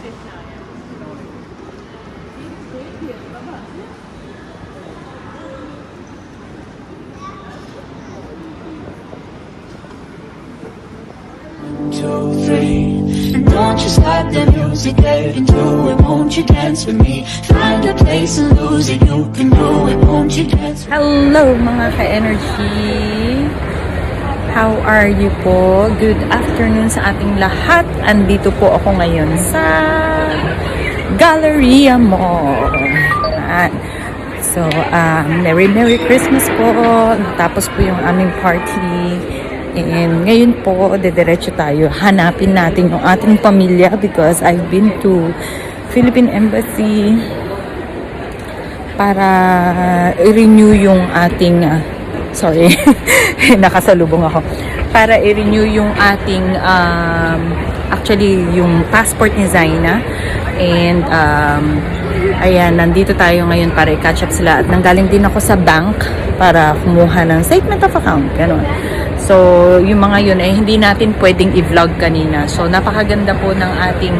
Two, three, and don't you stop the music, get into it, won't you dance with me? Find a place and lose it, you can do it, won't you dance with me? Hello mga ka-energy! How are you po? Good afternoon sa ating lahat. Andito po ako ngayon sa Galleria Mall. So, Merry Christmas po. Natapos po yung aming party. And ngayon po, dediretso tayo. Hanapin natin yung ating pamilya because I've been to Philippine Embassy para i-renew yung ating sorry, nakasalubong ako. Para i-renew yung ating actually yung passport ni Zaina. And ayan, nandito tayo ngayon para i-catch up sila. At nanggaling din ako sa bank para kumuha ng statement of account. Ganun. So, yung mga yun ay hindi natin pwedeng i-vlog kanina. So, napakaganda po ng ating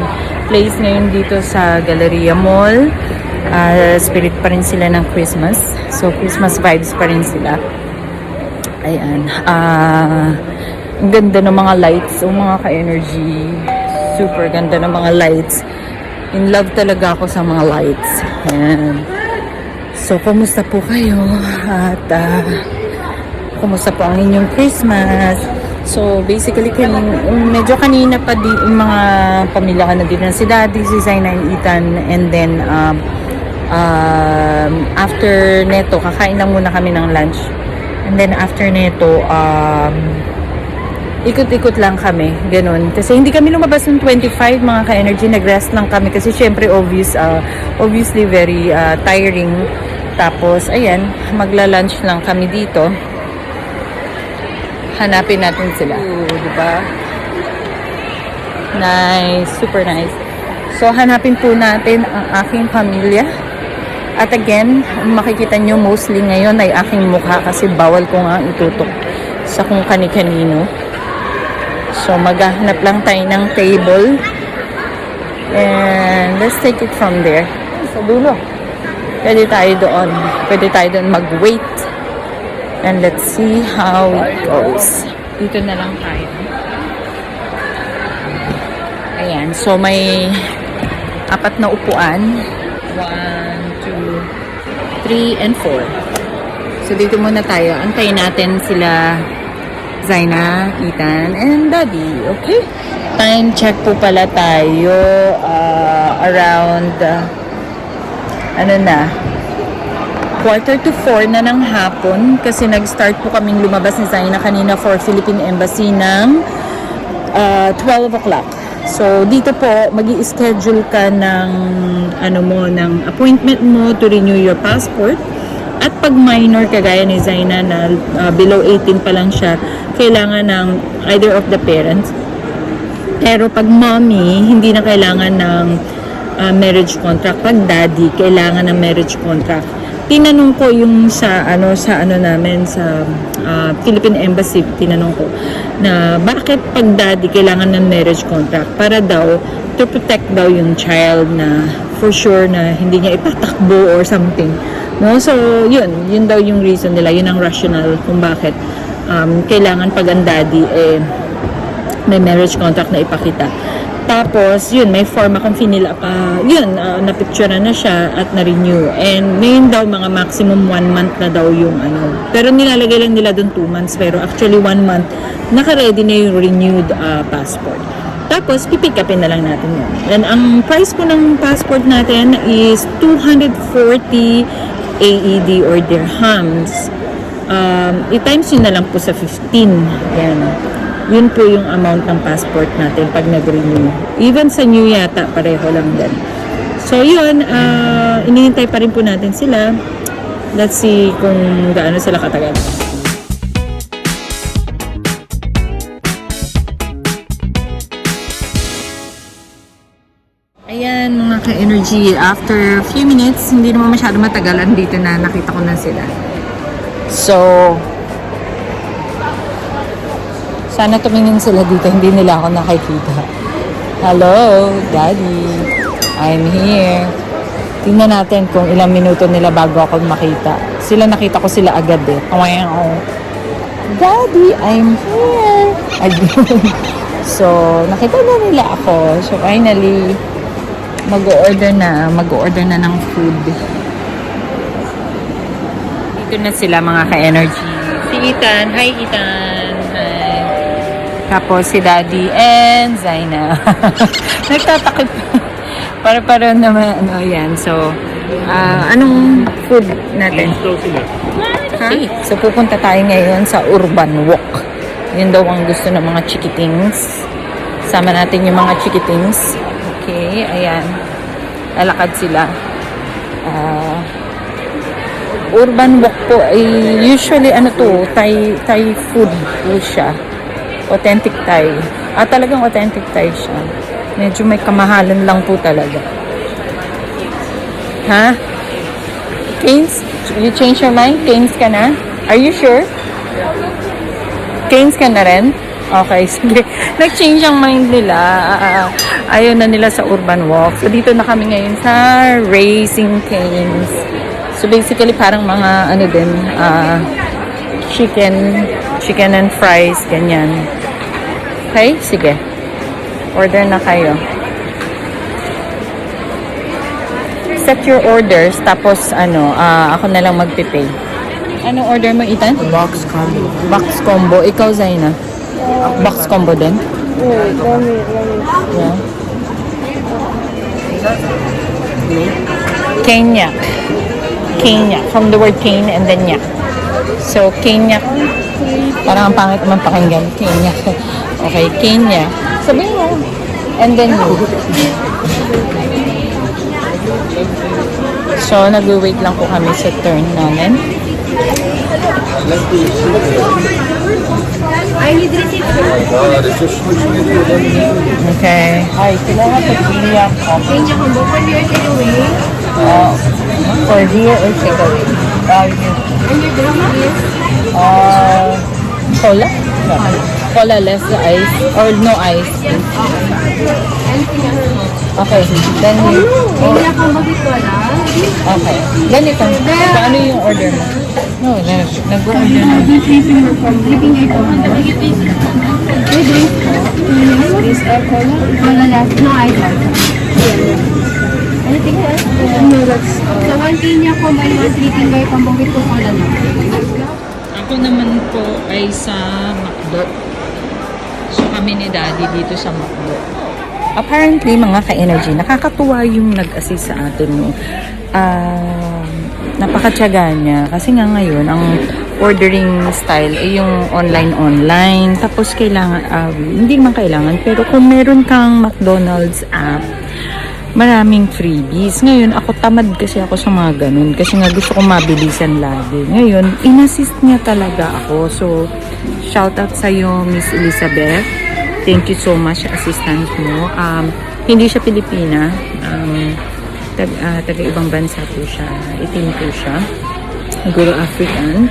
place ngayon dito sa Galleria Mall. Spirit pa rin sila ng Christmas. So, Christmas vibes pa rin sila. Ayan. Ang ganda ng mga lights. Mga ka-energy. Super ganda ng mga lights. In love talaga ako sa mga lights. Ayan. So, kumusta po kayo? At, kumusta po ang inyong Christmas? So, basically, medyo kanina pa yung mga pamilya ka na din si Daddy, si Zaina and Ethan. And then, after neto, kakain lang muna kami ng lunch. And then, after neto, ikot-ikot lang kami. Ganun. Kasi hindi kami lumabas ng 25, mga ka-energy. Nag-rest lang kami. Kasi syempre, obviously, very tiring. Tapos, ayan, magla-lunch lang kami dito. Hanapin natin sila. Diba? Nice. Super nice. So, hanapin po natin ang aking pamilya. At again, makikita nyo mostly ngayon ay aking mukha kasi bawal ko nga itutok sa kung kani-kanino. So, maghahanap lang tayo ng table. And let's take it from there. Sa dulo. Pwede tayo doon mag-wait. And let's see how it goes. Dito na lang tayo. Ayan. So, may 4 na upuan. 1, 2, 3, and 4. So, dito muna tayo. Antayin natin sila Zaina, Ethan, and Daddy. Okay? Time check po pala tayo. Around ano na, 3:45 na ng hapon kasi nag-start po kaming lumabas ni Zaina kanina for Philippine Embassy ng 12 o'clock. So, dito po, magi-schedule ka ng ng appointment mo to renew your passport. At pag minor, kagaya ni Zaina na below 18 pa lang siya, kailangan ng either of the parents. Pero pag mommy, hindi na kailangan ng marriage contract. Pag daddy, kailangan ng marriage contract. Tinanong ko yung sa Philippine Embassy, tinanong ko na bakit pag daddy kailangan ng marriage contract para daw to protect daw yung child na for sure na hindi niya ipatakbo or something. No? So, yun daw yung reason nila, yun ang rational kung bakit kailangan pag ang daddy may marriage contract na ipakita. Tapos, may form akong finil up. Napicturean na siya at na-renew. And ngayon daw, mga maximum 1 month na daw yung Pero nilalagay lang nila doon 2 months. Pero actually 1 month, naka-ready na yung renewed passport. Tapos, pipick upin na lang natin yun. And ang price po ng passport natin is 240 AED or dirhams. I-times yun na lang po sa 15. Yan. Yun po yung amount ng passport natin pag nag-renew. Even sa new yata, pareho lang din. So, yun. Inihintay pa rin po natin sila. Let's see kung gaano sila katagal. Ayan, mga ka-energy. After a few minutes, hindi naman masyado matagalan dito na nakita ko na sila. So, sana tumingin sila dito, hindi nila ako nakikita. Hello, Daddy. I'm here. Tingnan natin kung ilang minuto nila bago ako makita. Sila nakita ko sila agad eh. Wow. Daddy, I'm here. Ayun. So, nakita na nila ako. So, finally, mag-order na ng food. Dito na sila mga ka-energy. Si Ethan. Hi, Ethan. Hi. Tapos si Daddy and Zaina. Nagtatakip. Para naman, ano, yan. So, anong food natin? Ha? So, pupunta tayo ngayon sa Urban Walk. Yun daw ang gusto ng mga chikitings. Sama natin yung mga chikitings. Okay, ayan. Lalakad sila. Urban Walk po ay usually ano to, Thai food po siya. Authentic Thai. Talagang authentic Thai siya. Medyo may kamahalan lang po talaga. Ha? Canes? You change your mind? Canes ka na? Are you sure? Canes ka na rin? Okay, sige. Nag-change ang mind nila. Ayaw na nila sa Urban Walk. So, dito na kami ngayon sa Raising Canes. So, basically, parang mga, ano din, chicken and fries, ganyan. Okay, sige. Order na kayo. Set your orders, tapos, ako na lang magpipay. Anong order mo, Ethan? Box combo. Box combo. Ikaw, Zaina? Box combo din? Yeah. Kenyak. Kenyak. From the word cane and then yak. So, Kenyak. Parang ang pangit naman pakinggan. Kenyak. Okay, Kenyak. Sabihin mo. And then you. So, nag-wait lang po kami sa turn namin. Okay. Hi, kailangan sa Kenyak. Change combo for your takeaway. For here or takeaway? And your drink is Cola? No. Cola less the ice or no ice? anything else. Okay. Then you... Change combo with cola. Okay. Ganito. So, ano yung order mo? No, nag-order na. Sleeping your combo. Your drink is cola. Cola less, no ice. Anything else? No, that's... So, one Kenya combo and one three-finger combo with cola na. Ako naman po ay sa McDo. So, kami ni Daddy dito sa McDo. Apparently, mga ka-energy, nakakatuwa yung nag-assist sa atin. No? Napakatyaga niya. Kasi nga ngayon, ang ordering style ay yung online. Tapos, kailangan, hindi naman kailangan, pero kung meron kang McDonald's app, maraming freebies. Ngayon, ako tamad kasi ako sa mga ganun. Kasi nga gusto ko mabilisan lagi. Ngayon, inassist niya talaga ako. So, shout out sa'yo, Miss Elizabeth. Thank you so much sa assistance mo. Hindi siya Pilipina. Taga ibang bansa po siya. Itim po siya. Siguro African.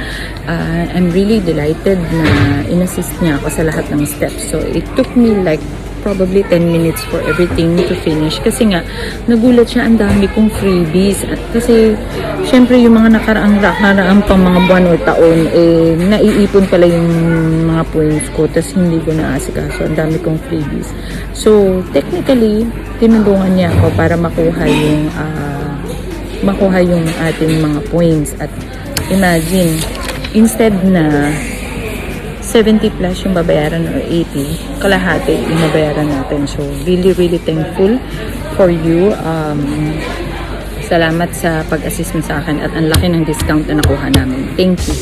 I'm really delighted na inassist niya ako sa lahat ng steps. So, it took me like probably 10 minutes for everything to finish. Kasi nga, nagulat siya, ang dami kong freebies. At kasi, syempre, yung mga nakaraang pang mga buwan o taon, naiipon pala yung mga points ko, tas hindi ko naasikaso. Ang dami kong freebies. So, technically, tinulungan niya ako para makuha yung ating mga points. At imagine, instead na 70 plus yung babayaran or 80, kalahati yung babayaran natin. So, really, really thankful for you. Salamat sa pag-assist mo sa akin at ang laki ng discount na nakuha namin. Thank you.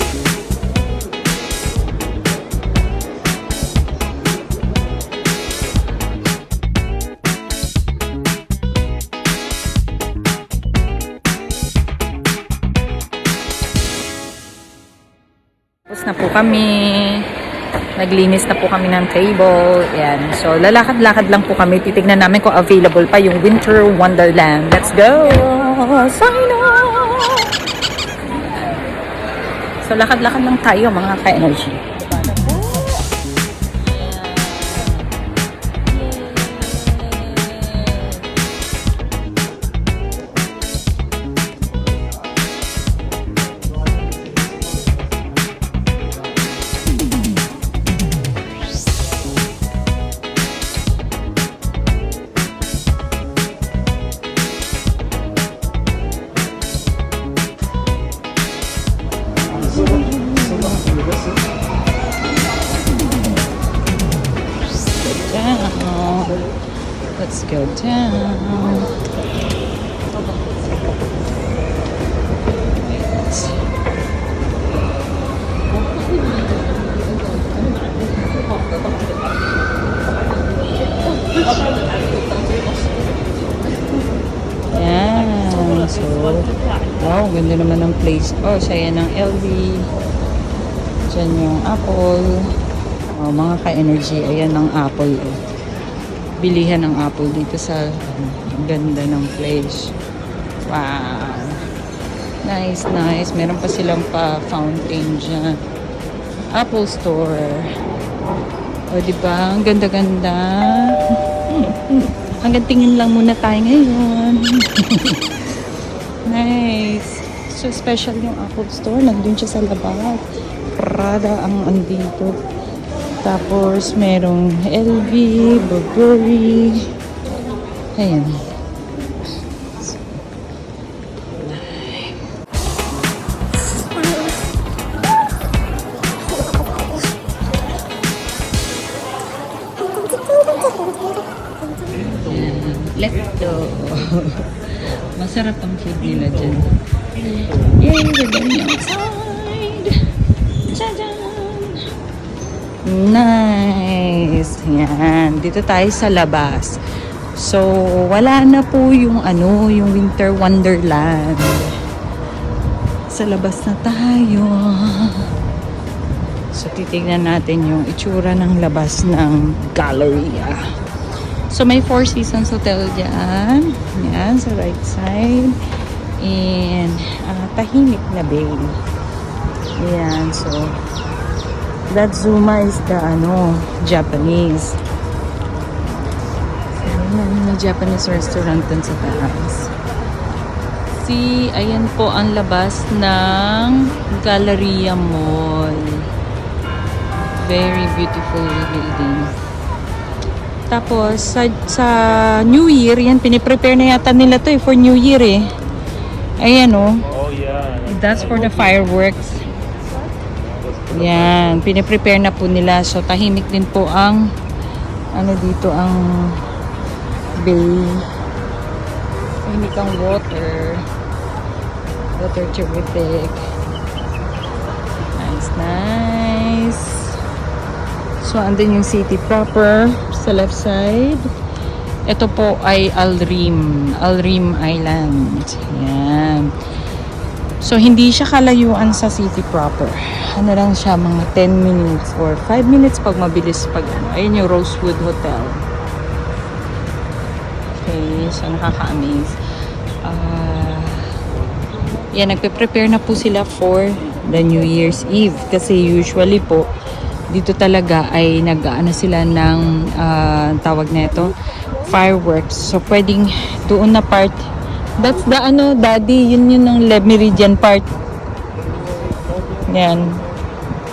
Tapos na po kami. Naglinis na po kami ng table. Yan. So, lalakad-lakad lang po kami. Titignan namin kung available pa yung Winter Wonderland. Let's go! Sign up! So, lakad-lakad lang tayo mga ka-energy. Let's go down. Yan. So, wow, ganda naman ng place. Oh, saya ng LV. Diyan yung Apple. Oh, mga ka-energy. Ayan ang Apple. Bilihan ng Apple dito sa ganda ng place. Wow. Nice, nice. Meron pa silang pa-fountain dyan. Apple Store. O, diba? Ang ganda-ganda. Hanggang tingin lang muna tayo ngayon. Nice. So, special yung Apple Store. Nandun siya sa labas. Prada ang andito. Tapos, merong LV, Burberry. Ayan. Let's go. Masarap ang food nila dyan. Yay, we're going outside. Tadaan! Nice. Yan. Dito tayo sa labas. So, wala na po yung yung Winter Wonderland. Sa labas na tayo. So, titignan natin yung itsura ng labas ng Galleria. So, may Four Seasons Hotel dyan. Yan, sa right side. And, tahimik na bay. Yan, so, that Zuma is the, Japanese. So, yan, may Japanese restaurant dun sa taas. See, ayan po ang labas ng Galleria Mall. Very beautiful building. Tapos, sa New Year, yan, piniprepare na yata nila to for New Year Ayan Oh, yeah. That's for the fireworks. Yan, piniprepare na po nila. So, tahimik din po ang, dito, ang bay. Tahimik ang water. Water terrific. Nice, nice. So, andun yung city proper sa left side. Ito po ay Alrim Island. Yan. So, hindi siya kalayuan sa city proper. Ano lang siya, mga 10 minutes or 5 minutes pag mabilis pag Ayun yung Rosewood Hotel. Okay, so nakaka-amaze. Yan, nagpe-prepare na po sila for the New Year's Eve. Kasi usually po, dito talaga ay nag-aano sila ng tawag na ito, fireworks. So, pwedeng doon na part. That's the daddy, yun ang Le Meridian part. Yan.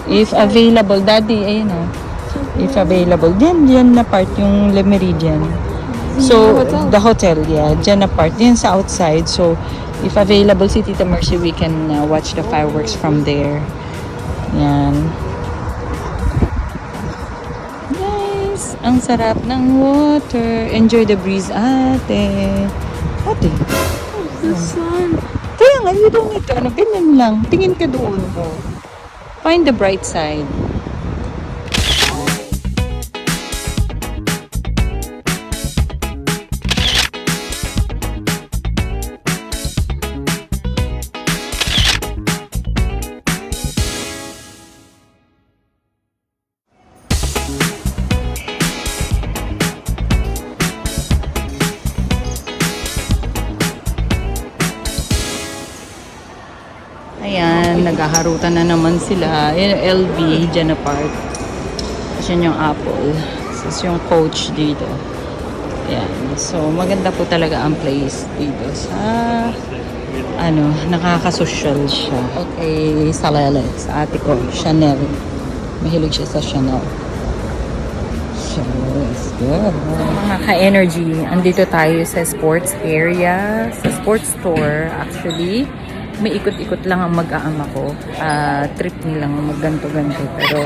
If available, daddy, ayun if available. Diyan na part yung Le Meridian. So, the hotel, yeah. Diyan na part. Diyan sa outside. So, if available si Tita Mercy, we can watch the fireworks from there. Yan. Nice. Ang sarap ng water. Enjoy the breeze, ate. Ate. This one. Kaya nga, you don't need to. Ganyan lang. Tingin ka doon. Find the bright side. Ayan, naghaharutan na naman sila. Ayan, LV, dyan na part. Ayan yung Apple. This yung coach dito. Ayan. So, maganda po talaga ang place dito sa, nakakasosyal siya. Okay, Salele, sa ate ko, Chanel. Mahilig siya sa Chanel. So, let's go. Mga ka-energy, andito tayo sa sports area, sa sports store, actually. May ikot-ikot lang ang mag-aama ko. Trip nilang magganto-ganto. Pero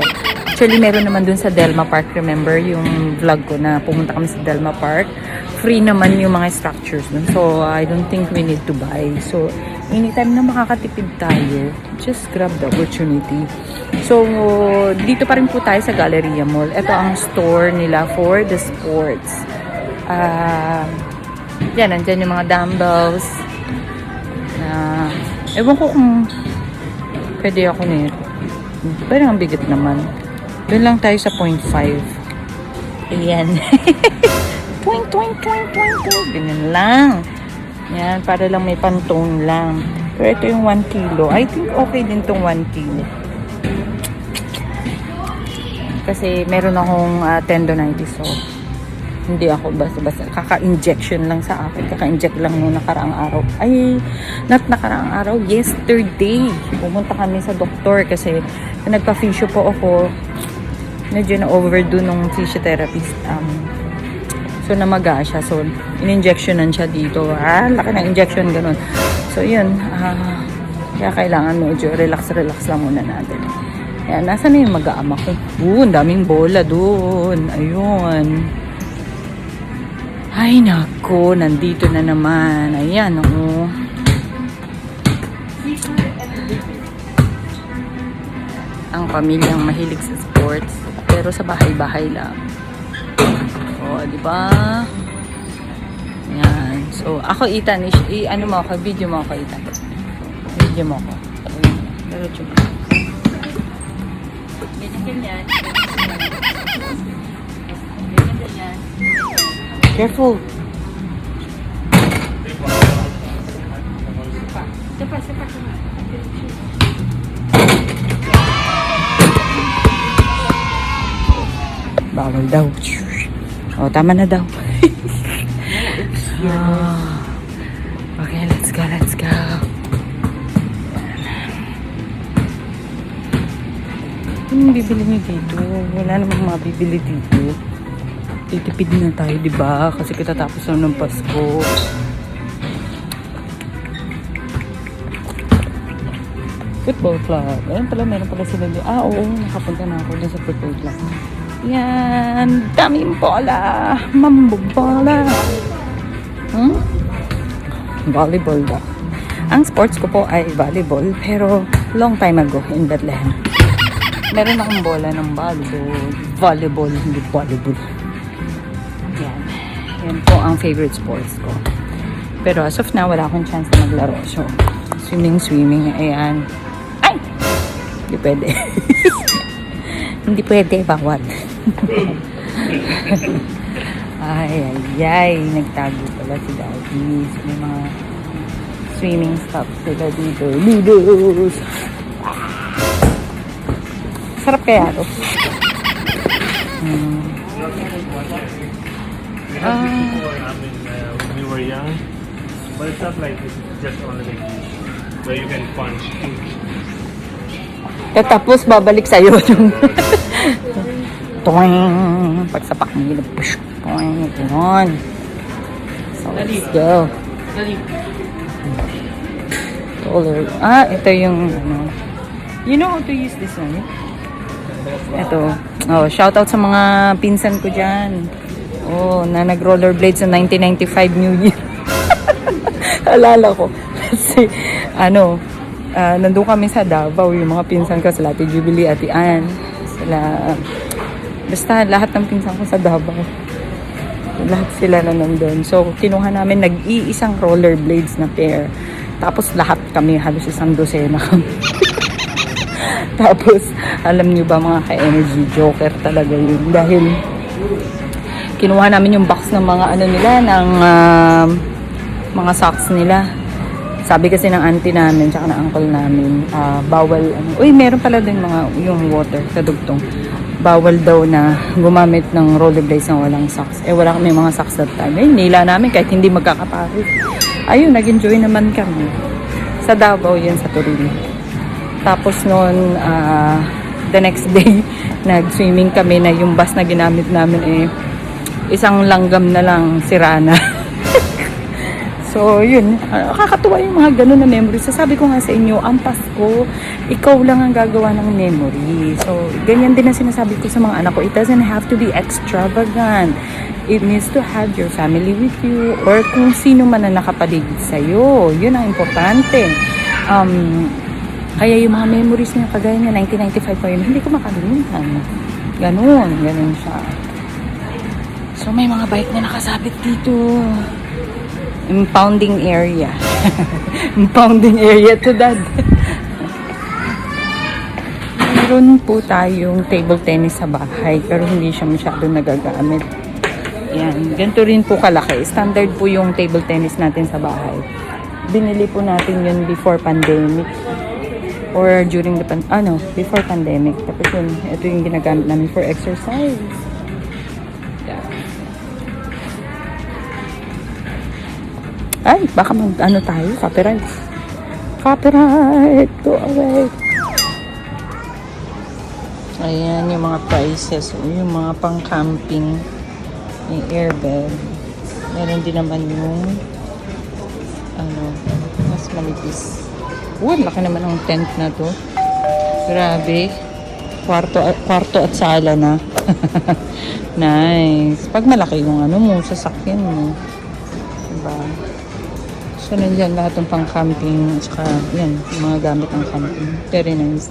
Actually, meron naman dun sa Delma Park. Remember yung vlog ko na pumunta kami sa Delma Park? Free naman yung mga structures dun. So, I don't think we need to buy. So, anytime na makakatipid tayo, just grab the opportunity. So, dito pa rin po tayo sa Galleria Mall. Ito ang store nila for the sports. Yan, nandyan yung mga dumbbells. Ewan ko kung pwede ako nito. Pero ang bigat naman. Doon lang tayo sa 0.5. Ayan. Twing, twing, twing, twing, twing. Ganyan lang. Yan, para lang may pantone lang. Pero ito yung 1 kilo. I think okay din tong 1 kilo. Kasi meron akong tendonitis. So, hindi ako basta-basta. Kaka-injection lang sa akin. Kaka-inject lang nung nakaraang araw. Ay, not nakaraang araw. Yesterday. Pumunta kami sa doktor kasi nagpa-physio po ako. Medyo na-overdue nung physiotherapist. So, namaga siya. So, in-injectionan siya dito. Laki ng injection, ganun. So, yun. Kaya kailangan medyo relax-relax lang muna natin. Ayan, nasa na yung mag-aama ko? Ang daming bola dun. Ayun. Ay, nako. Nandito na naman. Ayan, oo. Ang pamilyang mahilig sa sports. Pero sa bahay-bahay lang. O, di ba? Yan. So, ako, Ethan, ano mo ako, video mo ako, Ethan. Video mo ako. Pero, tiyuma. Ganyan. Ganyan. Careful. Sepa. Bawal daw. O, tama na daw. Okay, let's go. Anong bibili niyo dito? Wala namang mabibili dito. Titipid na tayo, di ba? Kasi katatapos na ng Pasko. Football club. Ayun pala, meron pala sila dito. Oo, nakapunta na ako dun sa football club. Yan, daming bola. Mambobola. Volleyball daw. Ang sports ko po ay volleyball, pero long time ago in Bethlehem. Meron akong bola ng volleyball, hindi volleyball. Yan po ang favorite sports ko. Pero as of now, wala akong chance na maglaro. So, swimming, ayan. Ay! Hindi pwede. Hindi pwede, bawat. Ay. Nagtago pala si Daddy. So, may mga swimming stops sila dito. Noodles! Sarap kaya to. When we were young, but it's not like it's just only like this, where you can punch. Tapos babalik sa'yo yung toing, pagsapak mo yun, push, toing, gano'n. So, let's go. Ito yung, you know how to use this one? Ito. Shoutout sa mga pinsan ko dyan. Na nag-rollerblades sa 1995 New Year. Alala ko. Kasi, nandun kami sa Davao, yung mga pinsan ko, sila Ate Jubilee, Ate Ann, basta lahat ng pinsan ko sa Davao. Lahat sila na nandun. So, kinuha namin nag-iisang rollerblades na pair. Tapos lahat kami, halos 1 dosena kami. Tapos, alam niyo ba mga ka-energy, joker talaga yun. Dahil, kinuha namin yung box ng mga nila, ng mga socks nila. Sabi kasi ng auntie namin, tsaka ng uncle namin, bawal, meron pala din yung water, kadugtong. Bawal daw na gumamit ng rollerblades na walang socks. Wala kami mga socks that time. Nila namin kahit hindi magkakapares. Ayun, nag-enjoy naman kami. Sa Davao yan, sa Torino. Tapos noon, the next day, nag-swimming kami na yung bus na ginamit namin isang langgam na lang, sira na. So, yun. Nakakatuwa yung mga ganun na memories. Sasabi ko nga sa inyo, ang Pasko, ikaw lang ang gagawa ng memory. So, ganyan din ang sinasabi ko sa mga anak ko. It doesn't have to be extravagant. It needs to have your family with you or kung sino man na nakapaligid sa'yo. Yun ang importante. Kaya yung mga memories niya, kagaya niya, 1995 pa yun, hindi ko makalimutan. Ganun siya. So, may mga bike na nakasabit dito. Impounding area. Impounding area to dad. Meron po tayong table tennis sa bahay pero hindi siya masyadong nagagamit. Yan. Ganito rin po kalaki. Standard po yung table tennis natin sa bahay. Binili po natin yun before pandemic. Or during the before pandemic. Tapos yun, ito yung ginagamit namin for exercise. Yeah. Ay, baka tayo, copyright. Copyright, go away. Ayan, yung mga prices, yung mga pang-camping, yung airbed. Meron din naman yung, mas malipis. Laki naman ang tent na to. Grabe. Kwarto at sala na. Nice. Pag malaki yung sasakyan mo. Diba? So, nandiyan lahat ng pang-camping. Tsaka, yan, yung mga gamit ng camping. Very nice.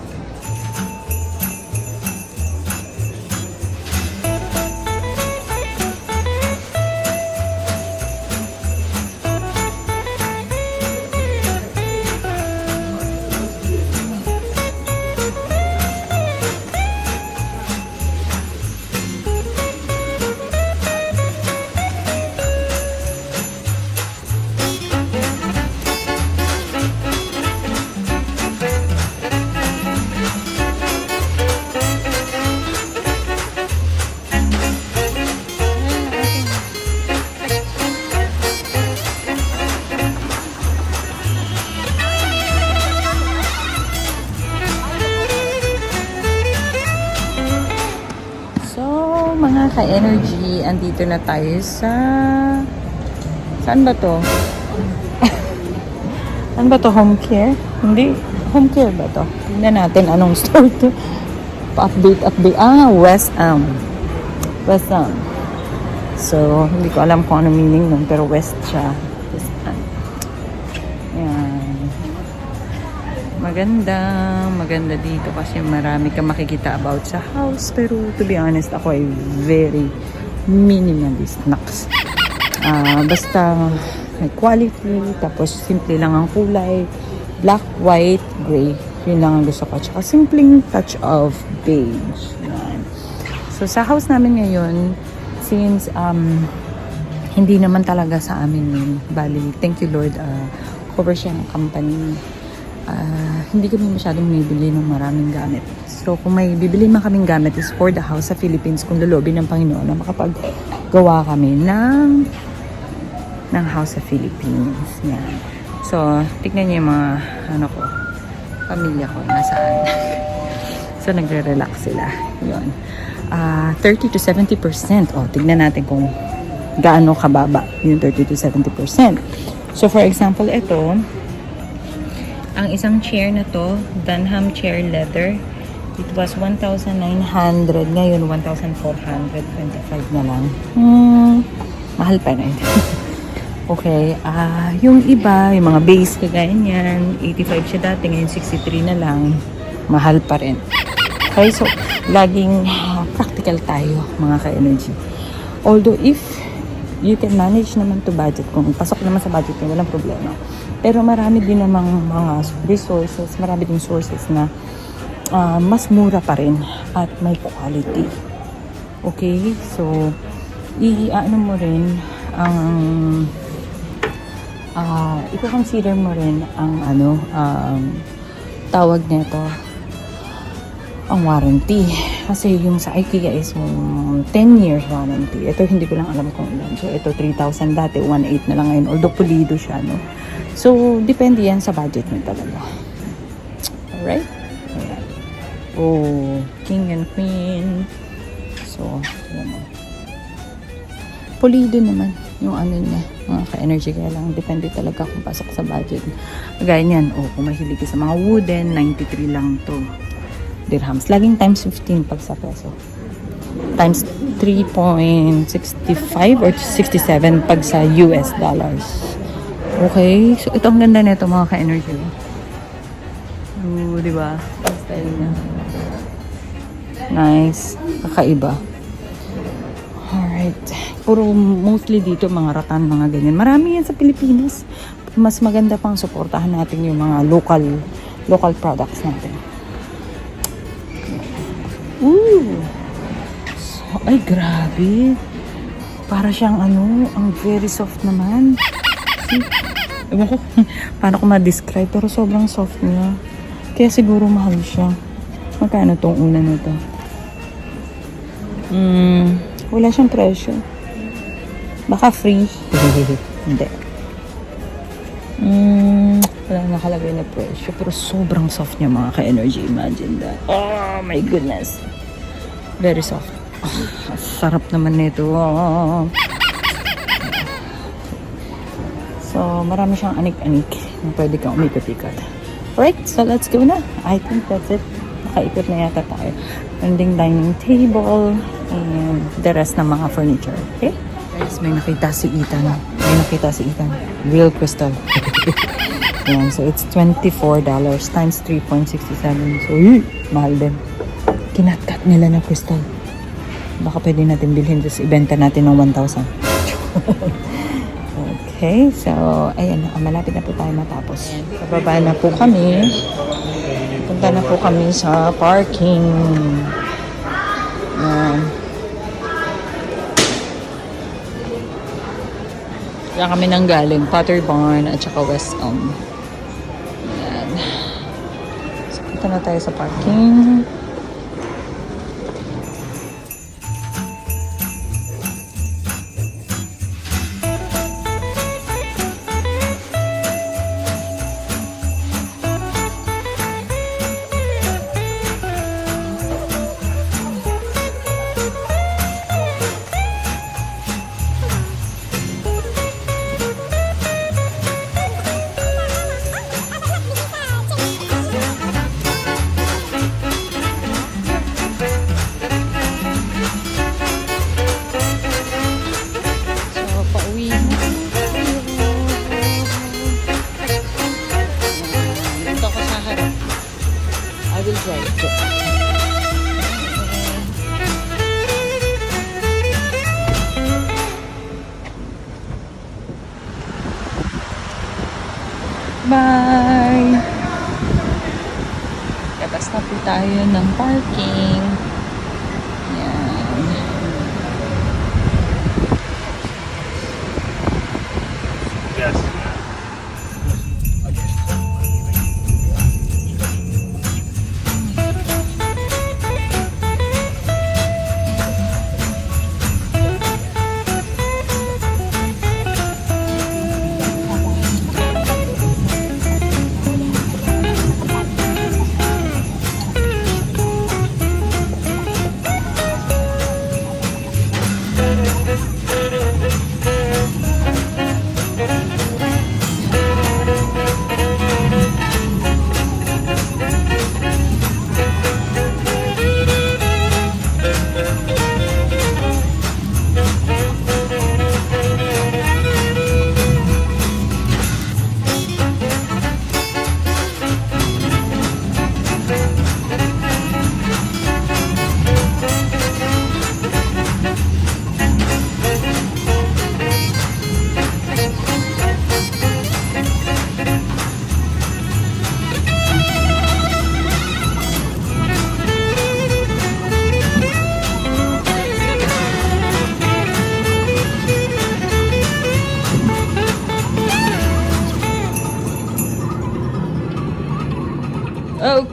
Mga ka-energy, andito na tayo sa... Saan ba to? Saan ba to? Home care? Hindi. Home care ba to? Tingnan natin anong store to. Pa-update. West Elm. West Elm. So, hindi ko alam kung ano meaning nun, pero west siya. West Elm. Yan. Maganda dito kasi marami kang makikita about sa house. Pero to be honest, ako ay very minimalist naks. Basta may quality, tapos simple lang ang kulay. Black, white, gray. Yun lang ang gusto ko. Tsaka simpleng touch of beige. Yan. So sa house namin ngayon, since hindi naman talaga sa amin yun. Bali, thank you Lord, cover siya ng company. Hindi kami masyadong bibili ng maraming gamit. So, kung may bibili man kaming gamit is for the house sa Philippines, kung lulobin ng Panginoon na makapaggawa kami ng house sa Philippines. Yan. So, tignan niyo yung mga, pamilya ko, nasaan. So, nagre-relax sila. Yun. 30 to 70%. Tignan natin kung gaano kababa yung 30 to 70%. So, for example, ito, ang isang chair na to, Dunham chair leather, it was 1,900. Ngayon, 1,425 na lang. Mahal pa rin. Okay. Yung iba, yung mga base kagaya niyan, 85 siya dati, ngayon 63 na lang. Mahal pa rin. Okay, so, laging practical tayo, mga ka-energy. Although, if you can manage naman to budget, kung pasok naman sa budget niyo, walang problema. Pero marami din namang mga resources, marami din sources na mas mura pa rin at may quality. Okay? So, i-ano mo rin ang i-consider mo rin ang tawag nito, ang warranty. Kasi yung sa IKEA is 10 years warranty. Ito hindi ko lang alam kung ilan. So, ito 3,000 dati, 1,800 na lang ngayon. Although pulido siya, no? So, depende yan sa budget mo talaga. Alright? Ayan. King and queen. So, ayan mo. Pulido naman. yung ano niya, mga ka-energy. Kaya lang, depende talaga kung pasok sa budget. Gaya niyan, kung mahilig ka sa mga wooden, 93 lang to dirhams. Laging times 15 pag sa peso. Times 3.65 or 67 pag sa US dollars. Okay, so ito ang ganda nito mga ka-energy. Di ba? Ang style niya. Nice. Kakaiba. Alright. Puro mostly dito mga ratan, mga ganyan. Marami yan sa Pilipinas. Mas maganda pang suportahan natin yung mga local products natin. Ooh! So, ay, grabe. Para siyang ang very soft naman. See? Ewan ko, paano ko ma-describe, pero sobrang soft niya. Kaya siguro mahal siya. Magkano tong una na to? Wala siyang presyo. Baka free. Hindi. Wala nakalagay na presyo. Pero sobrang soft niya mga ka-energy. Imagine that. Oh my goodness. Very soft. Sarap naman nito. So, marami siyang anik-anik na pwede kang umikot-ikot. Alright, so let's go na. I think that's it. Nakaikot na yata tayo. Ending dining table and the rest ng mga furniture. Okay? Guys, may nakita si Ethan. Real crystal. Yan, so it's $24 times 3.67. So, mahal din. Kinat-cut nila na crystal. Baka pwede natin bilhin, just ibenta natin ng 1,000. Okay, so, ayan, malapit na po tayo matapos. Pababa na po kami. Punta na po kami sa parking. Ayan. Kaya kami nang galing, Potter Barn at saka West Elm. Ayan. So, punta na tayo sa parking. Bye! Labas na po tayo ng parking. Yan. Yes.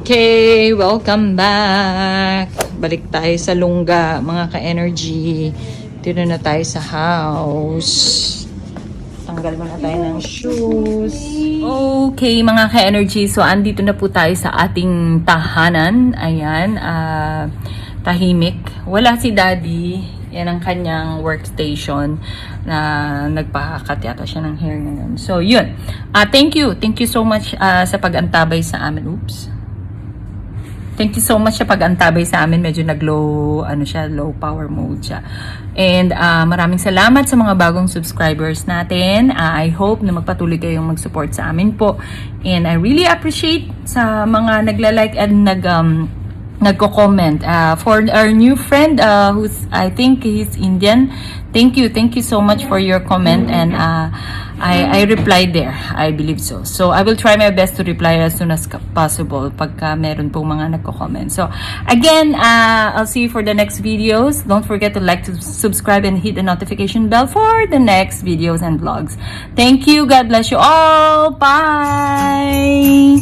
Okay, welcome back. Balik tayo sa Lungga, mga ka-energy. Dito na tayo sa house. Tanggal muna tayo ng shoes. Okay, mga ka-energy. So, andito na po tayo sa ating tahanan. Ayan, tahimik. Wala si Daddy. Yan ang kanyang workstation na nagpakat yata siya ng hair ngayon. So, yun. Thank you. Thank you so much sa pag-antabay sa amin. Oops. Thank you so much sa pag-antabay sa amin. Medyo nag-low, low power mode siya. And maraming salamat sa mga bagong subscribers natin. I hope na magpatuloy kayong mag-support sa amin po. And I really appreciate sa mga nagla-like and nagko-comment. For our new friend who's, I think he's Indian, thank you so much for your comment, and I replied there, I believe so. So I will try my best to reply as soon as possible pagka meron pong mga nagko-comment. So again, I'll see you for the next videos. Don't forget to like, to subscribe, and hit the notification bell for the next videos and vlogs. Thank you. God bless you all. Bye.